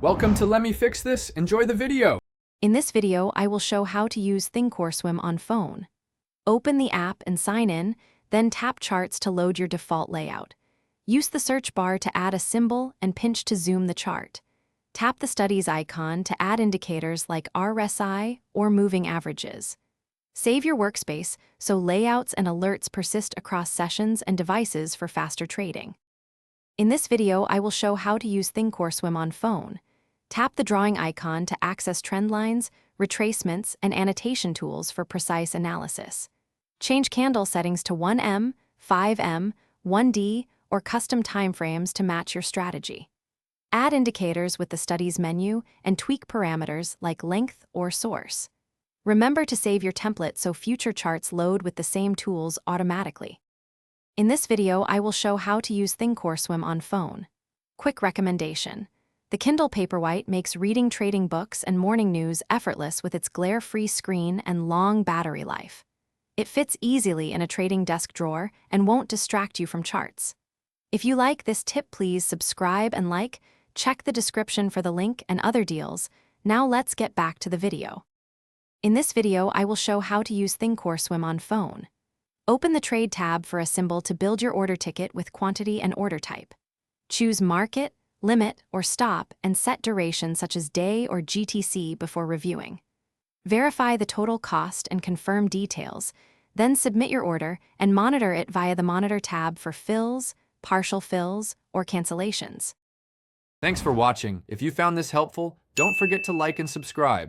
Welcome to Let Me Fix This. Enjoy the video. In this video, I will show how to use Thinkorswim on phone. Open the app and sign in, then tap Charts to load your default layout. Use the search bar to add a symbol and pinch to zoom the chart. Tap the Studies icon to add indicators like RSI or moving averages. Save your workspace so layouts and alerts persist across sessions and devices for faster trading. In this video, I will show how to use Thinkorswim on phone. Tap the drawing icon to access trend lines, retracements, and annotation tools for precise analysis. Change candle settings to 1M, 5M, 1D, or custom timeframes to match your strategy. Add indicators with the Studies menu and tweak parameters like length or source. Remember to save your template so future charts load with the same tools automatically. In this video, I will show how to use Thinkorswim on phone. Quick recommendation. The Kindle Paperwhite makes reading trading books and morning news effortless with its glare-free screen and long battery life. It fits easily in a trading desk drawer and won't distract you from charts. If you like this tip, please subscribe and like. Check the description for the link and other deals. Now let's get back to the video. In this video, I will show how to use Thinkorswim on phone. Open the Trade tab for a symbol to build your order ticket with quantity and order type. Choose Market, Limit, or Stop and set duration such as day or GTC before reviewing. Verify the total cost and confirm details, then submit your order and monitor it via the Monitor tab for fills, partial fills, or cancellations. Thanks for watching. If you found this helpful, don't forget to like and subscribe.